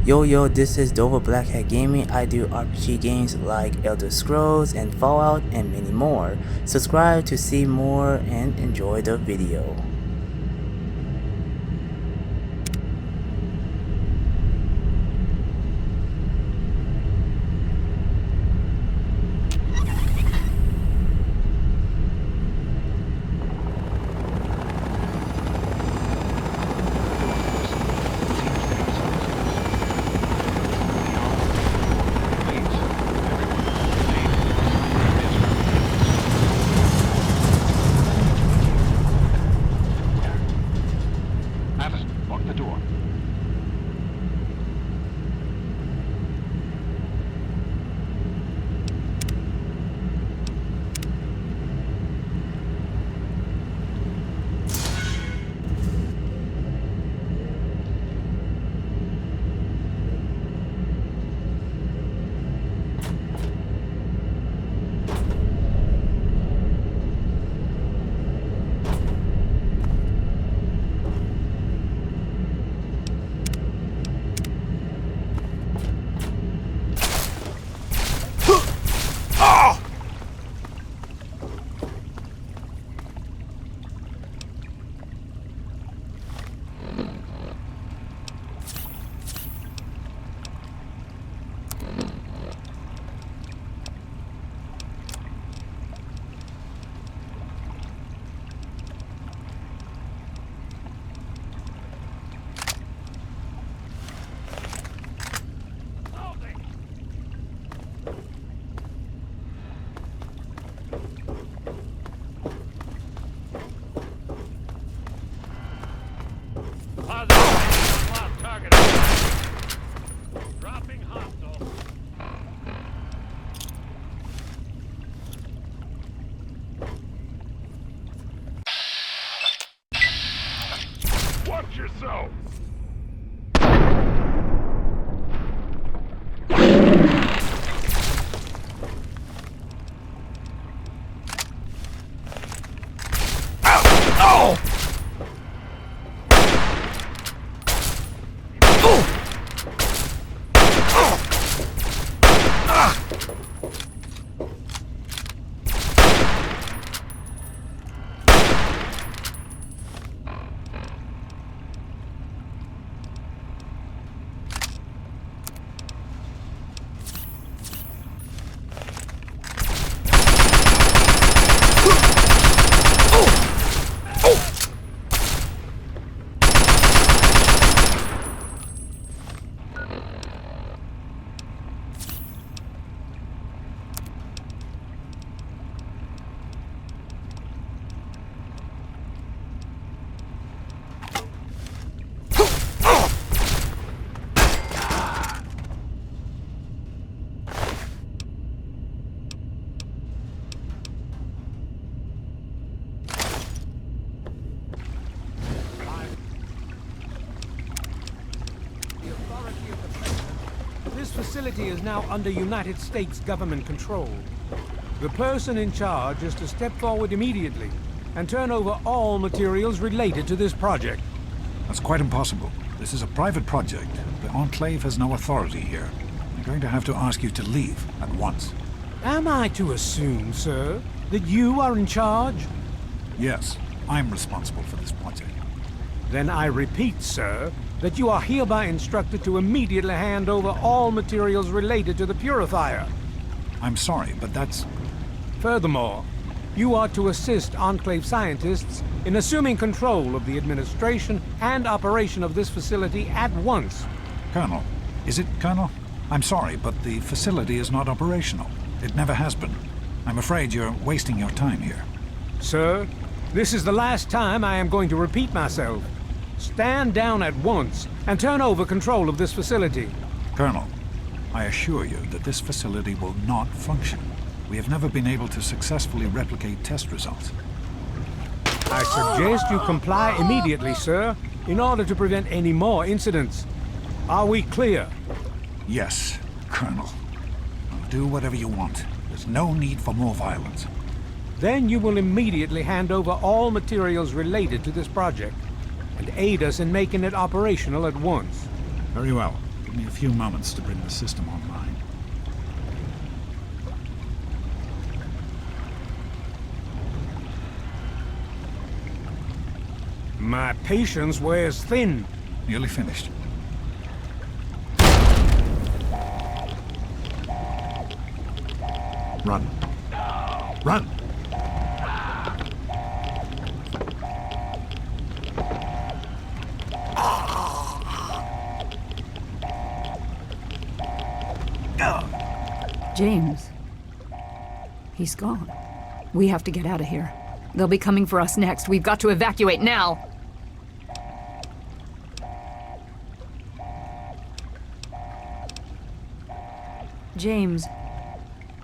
Yo, this is Dova Blackhat Gaming. I do RPG games like Elder Scrolls and Fallout and many more. Subscribe to see more and enjoy the video. Watch yourself! This facility is now under United States government control. The person in charge is to step forward immediately and turn over all materials related to this project. That's quite impossible. This is a private project. The Enclave has no authority here. I'm going to have to ask you to leave at once. Am I to assume, sir, that you are in charge? Yes, I'm responsible for this project. Then I repeat, sir, that you are hereby instructed to immediately hand over all materials related to the purifier. I'm sorry, but that's... Furthermore, you are to assist Enclave scientists in assuming control of the administration and operation of this facility at once. Colonel. Is it, Colonel? I'm sorry, but the facility is not operational. It never has been. I'm afraid you're wasting your time here. Sir, this is the last time I am going to repeat myself. Stand down at once and turn over control of this facility. Colonel, I assure you that this facility will not function. We have never been able to successfully replicate test results. I suggest you comply immediately, sir, in order to prevent any more incidents. Are we clear? Yes, Colonel. I'll do whatever you want. There's no need for more violence. Then you will immediately hand over all materials related to this project and aid us in making it operational at once. Very well. Give me a few moments to bring the system online. My patience wears thin. Nearly finished. Run. Run! James. He's gone. We have to get out of here. They'll be coming for us next. We've got to evacuate now! James,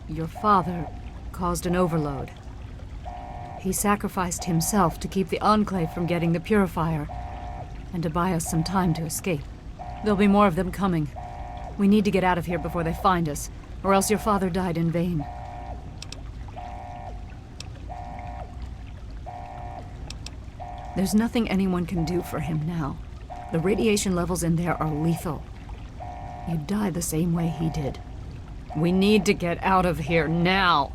your father caused an overload. He sacrificed himself to keep the Enclave from getting the Purifier, and to buy us some time to escape. There'll be more of them coming. We need to get out of here before they find us, or else your father died in vain. There's nothing anyone can do for him now. The radiation levels in there are lethal. You'd die the same way he did. We need to get out of here now!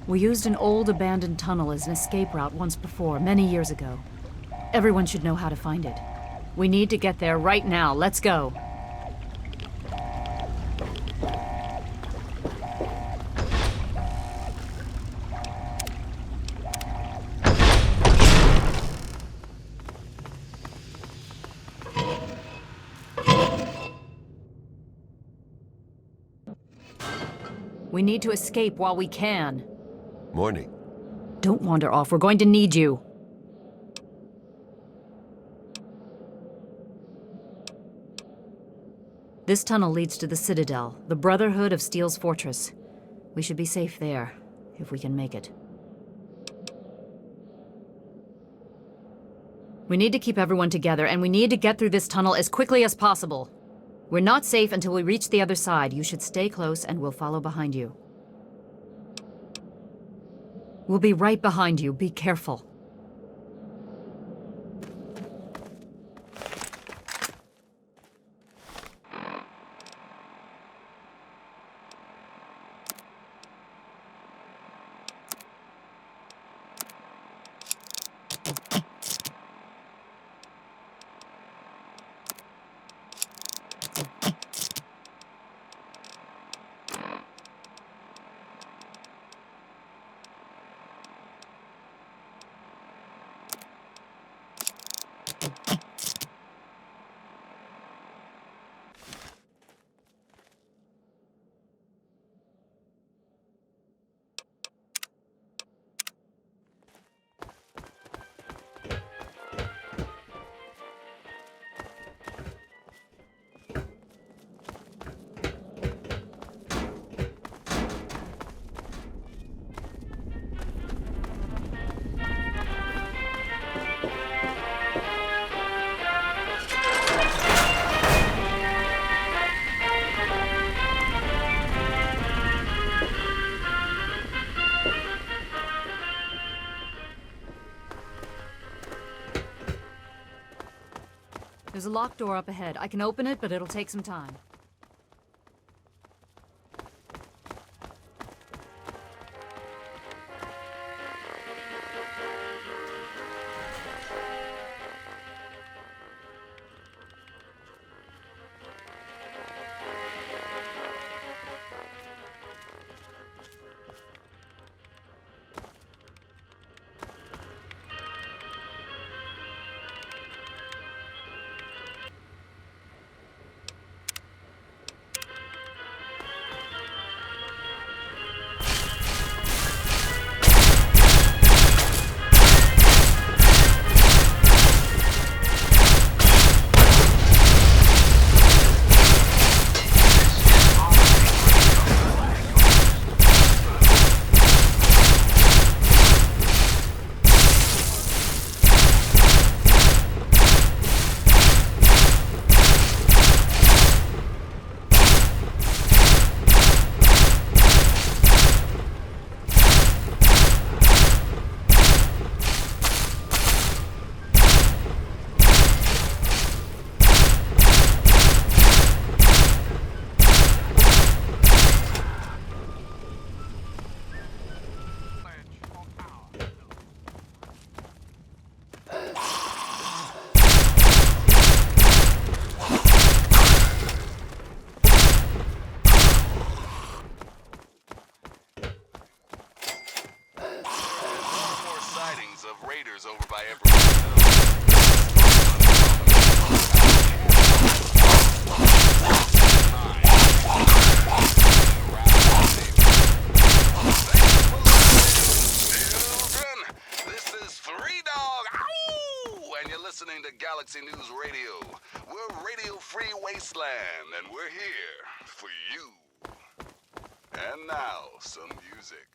We used an old abandoned tunnel as an escape route once before, many years ago. Everyone should know how to find it. We need to get there right now. Let's go. We need to escape while we can. Morning. Don't wander off. We're going to need you. This tunnel leads to the Citadel, the Brotherhood of Steel's fortress. We should be safe there, if we can make it. We need to keep everyone together, and we need to get through this tunnel as quickly as possible. We're not safe until we reach the other side. You should stay close, and we'll follow behind you. We'll be right behind you. Be careful. There's a locked door up ahead. I can open it, but it'll take some time. and you're listening to Galaxy News Radio. We're Radio Free Wasteland, and we're here for you. And now, some music.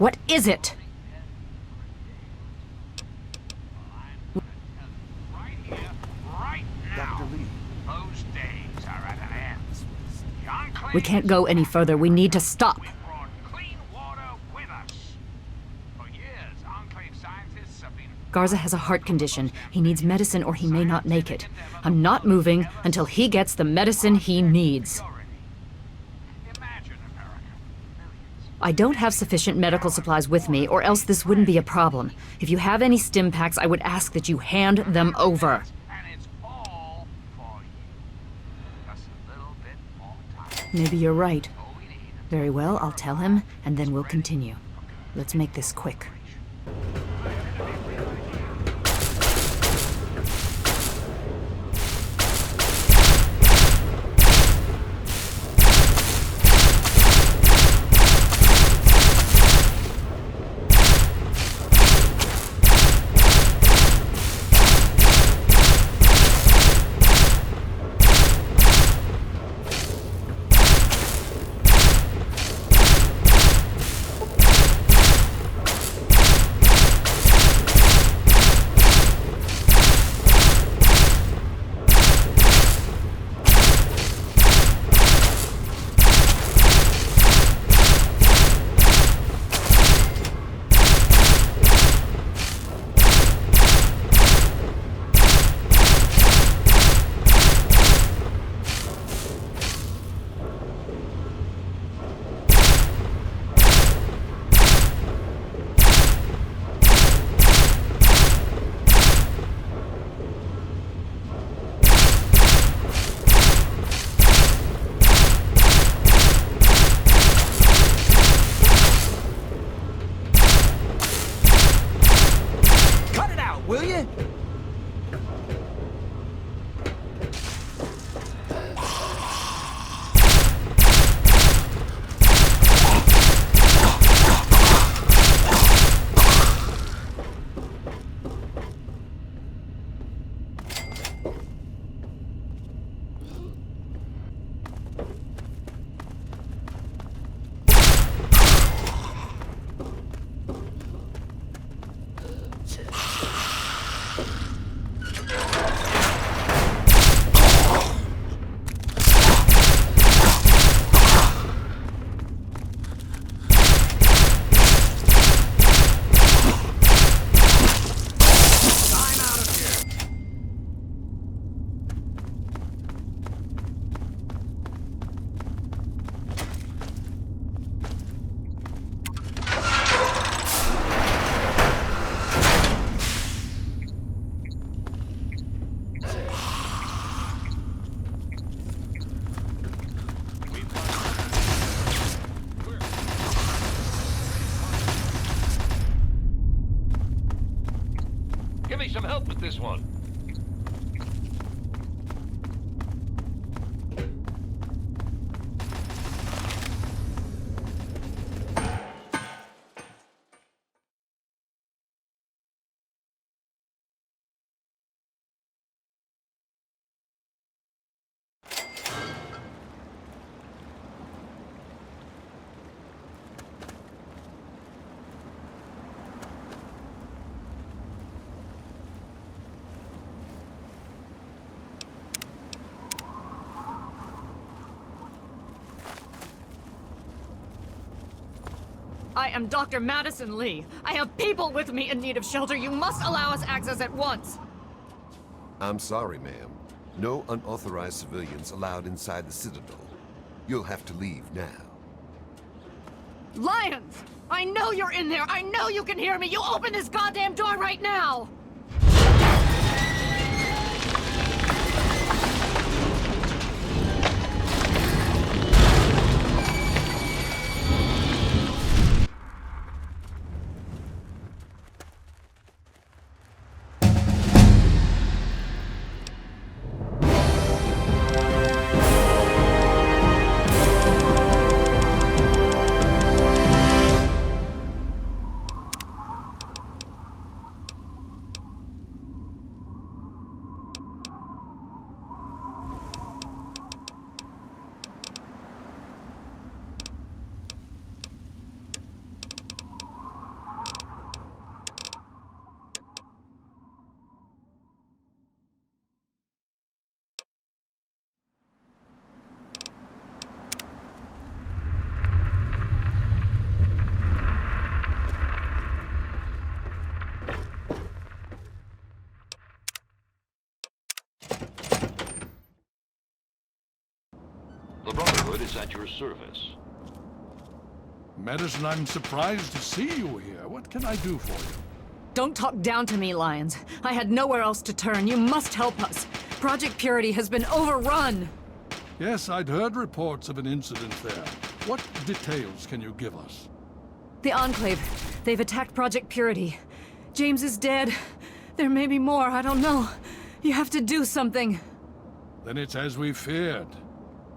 What is it? Right here, right now. Dr. Lee. Those days are at an end. The Enclave We can't go any further. We need to stop. We've brought clean water with us. For years, Enclave scientists have been... Garza has a heart condition. He needs medicine or he may not make it. I'm not moving until he gets the medicine he needs. Imagine America. Millions. I don't have sufficient medical supplies with me, or else this wouldn't be a problem. If you have any stim packs, I would ask that you hand them over. And it's all for you. Just a little bit more time. Maybe you're right. All we need. Very well, I'll tell him, and then we'll continue. Let's make this quick. Give me some help with this one. I am Dr. Madison Lee. I have people with me in need of shelter. You must allow us access at once. I'm sorry, ma'am. No unauthorized civilians allowed inside the Citadel. You'll have to leave now. Lions! I know you're in there! I know you can hear me! You open this goddamn door right now! is at your service. Madison, I'm surprised to see you here. What can I do for you? Don't talk down to me, Lyons. I had nowhere else to turn. You must help us. Project Purity has been overrun. Yes, I'd heard reports of an incident there. What details can you give us? The Enclave. They've attacked Project Purity. James is dead. There may be more, I don't know. You have to do something. Then it's as we feared.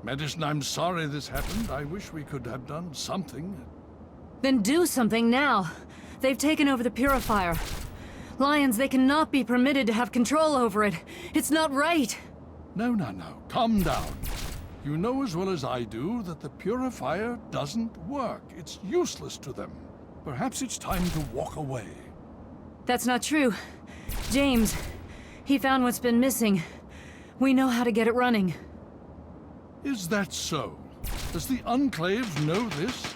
Madison, I'm sorry this happened. I wish we could have done something. Then do something now. They've taken over the Purifier. Lyons, they cannot be permitted to have control over it. It's not right. No. Calm down. You know as well as I do that the Purifier doesn't work. It's useless to them. Perhaps it's time to walk away. That's not true. James, he found what's been missing. We know how to get it running. Is that so? Does the Enclave know this?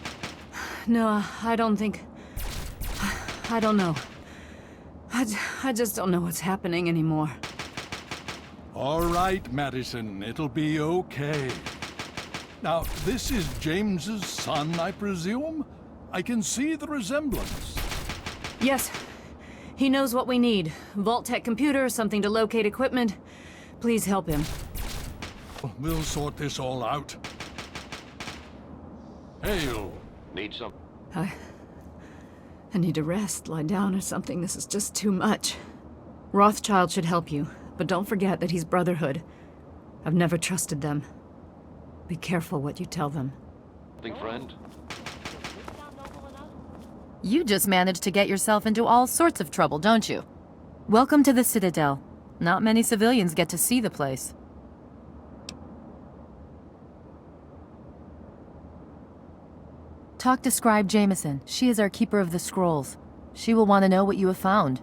No, I don't think... I don't know. I just don't know what's happening anymore. All right, Madison. It'll be okay. Now, this is James's son, I presume? I can see the resemblance. Yes. He knows what we need. Vault-Tec computer, something to locate equipment. Please help him. We'll sort this all out. Hail. Need some... I need to rest, lie down or something. This is just too much. Rothschild should help you, but don't forget that he's Brotherhood. I've never trusted them. Be careful what you tell them. Big friend? You just managed to get yourself into all sorts of trouble, don't you? Welcome to the Citadel. Not many civilians get to see the place. Talk to Scribe Jameson. She is our Keeper of the Scrolls. She will want to know what you have found.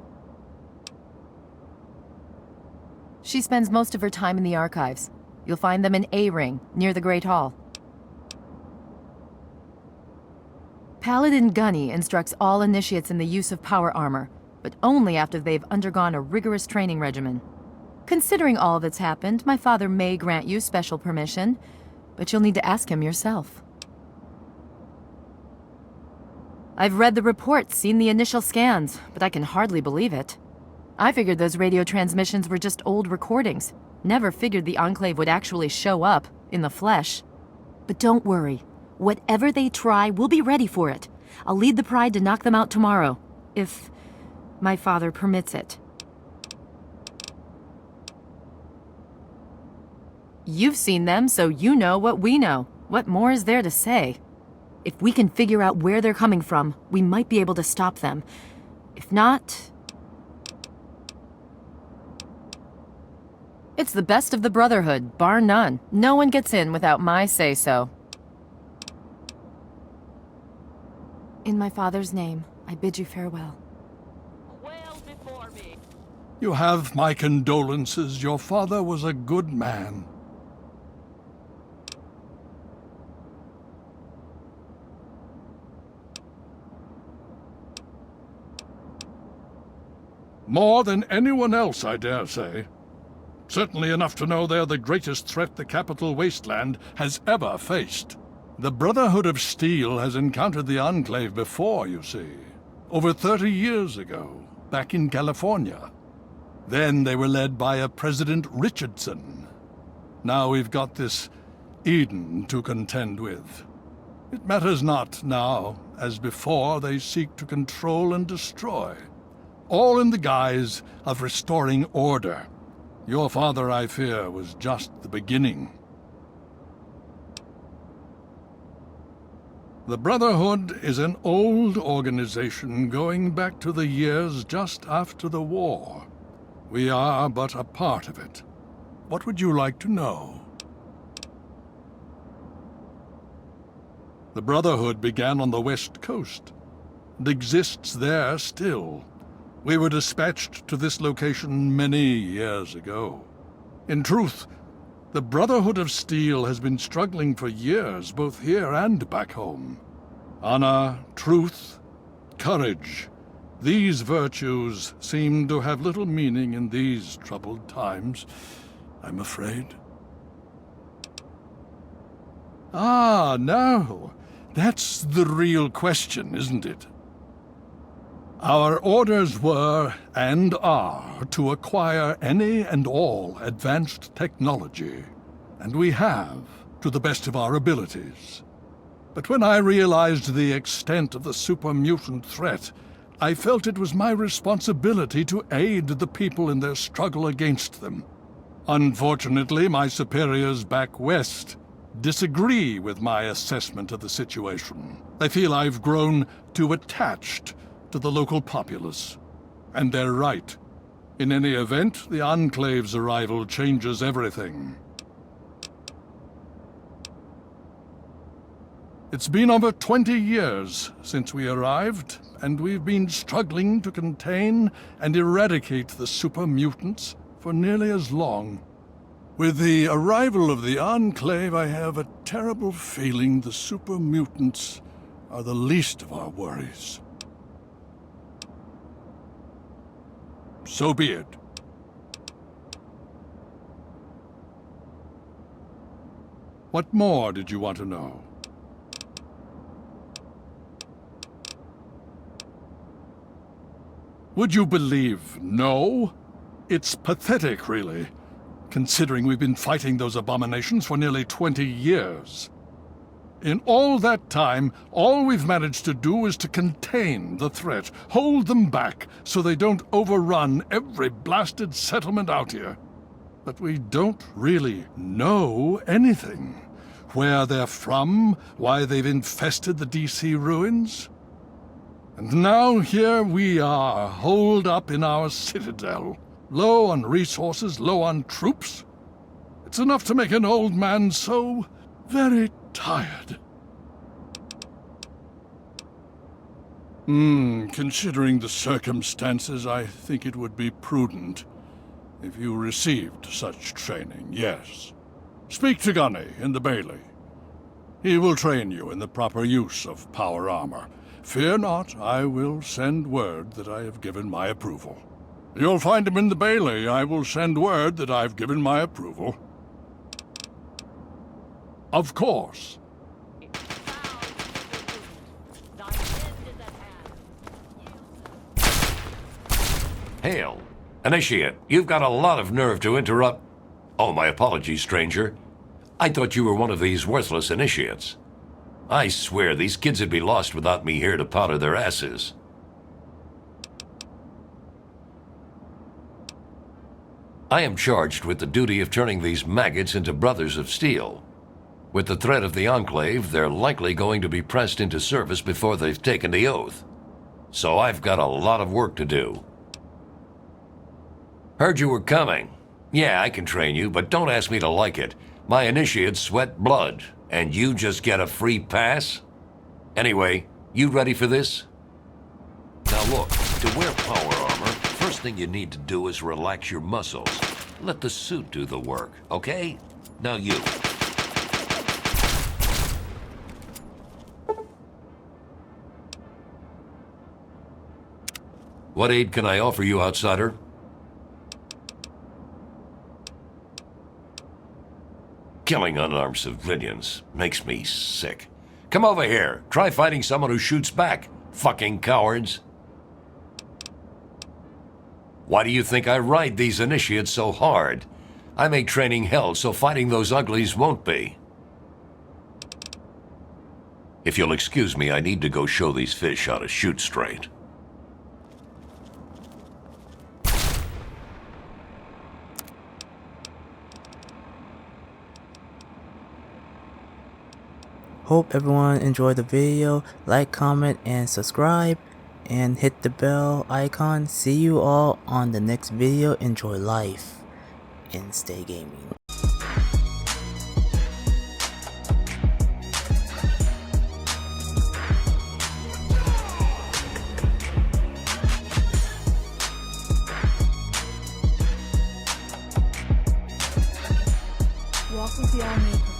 She spends most of her time in the archives. You'll find them in A-Ring, near the Great Hall. Paladin Gunny instructs all initiates in the use of power armor, but only after they've undergone a rigorous training regimen. Considering all that's happened, my father may grant you special permission, but you'll need to ask him yourself. I've read the reports, seen the initial scans, but I can hardly believe it. I figured those radio transmissions were just old recordings. Never figured the Enclave would actually show up, in the flesh. But don't worry. Whatever they try, we'll be ready for it. I'll lead the Pride to knock them out tomorrow, if my father permits it. You've seen them, so you know what we know. What more is there to say? If we can figure out where they're coming from, we might be able to stop them. If not... It's the best of the Brotherhood, bar none. No one gets in without my say-so. In my father's name, I bid you farewell. Well before me. You have my condolences. Your father was a good man. More than anyone else, I dare say. Certainly enough to know they're the greatest threat the capital wasteland has ever faced. The Brotherhood of Steel has encountered the Enclave before, you see. Over 30 years ago, back in California. Then they were led by a President Richardson. Now we've got this Eden to contend with. It matters not now, as before they seek to control and destroy. All in the guise of restoring order. Your father, I fear, was just the beginning. The Brotherhood is an old organization going back to the years just after the war. We are but a part of it. What would you like to know? The Brotherhood began on the West Coast. It exists there still. We were dispatched to this location many years ago. In truth, the Brotherhood of Steel has been struggling for years, both here and back home. Honor, truth, courage. These virtues seem to have little meaning in these troubled times, I'm afraid. Ah, no. That's the real question, isn't it? Our orders were, and are, to acquire any and all advanced technology. And we have, to the best of our abilities. But when I realized the extent of the super mutant threat, I felt it was my responsibility to aid the people in their struggle against them. Unfortunately, my superiors back west disagree with my assessment of the situation. They feel I've grown too attached to the local populace. And they're right. In any event, the Enclave's arrival changes everything. It's been over 20 years since we arrived, and we've been struggling to contain and eradicate the super mutants for nearly as long. With the arrival of the Enclave, I have a terrible feeling the super mutants are the least of our worries. So be it. What more did you want to know? Would you believe no? It's pathetic, really, considering we've been fighting those abominations for nearly 20 years. In all that time, all we've managed to do is to contain the threat, hold them back so they don't overrun every blasted settlement out here. But we don't really know anything. Where they're from, why they've infested the DC ruins. And now here we are, holed up in our Citadel. Low on resources, low on troops. It's enough to make an old man so very tired. Considering the circumstances, I think it would be prudent if you received such training, yes. Speak to Gunny in the Bailey. He will train you in the proper use of power armor. Fear not, I will send word that I have given my approval. You'll find him in the Bailey. I will send word that I've given my approval. Of course. Hail. Initiate, you've got a lot of nerve to interrupt. Oh, my apologies, stranger. I thought you were one of these worthless initiates. I swear these kids would be lost without me here to powder their asses. I am charged with the duty of turning these maggots into brothers of steel. With the threat of the Enclave, they're likely going to be pressed into service before they've taken the oath. So I've got a lot of work to do. Heard you were coming. Yeah, I can train you, but don't ask me to like it. My initiates sweat blood, and you just get a free pass? Anyway, you ready for this? Now look, to wear power armor, first thing you need to do is relax your muscles. Let the suit do the work, okay? Now you. What aid can I offer you, outsider? Killing unarmed civilians makes me sick. Come over here. Try fighting someone who shoots back, fucking cowards. Why do you think I ride these initiates so hard? I make training hell so fighting those uglies won't be. If you'll excuse me, I need to go show these fish how to shoot straight. Hope everyone enjoyed the video. Like, comment, and subscribe. And hit the bell icon. See you all on the next video. Enjoy life and stay gaming. Walk with the All-Maker.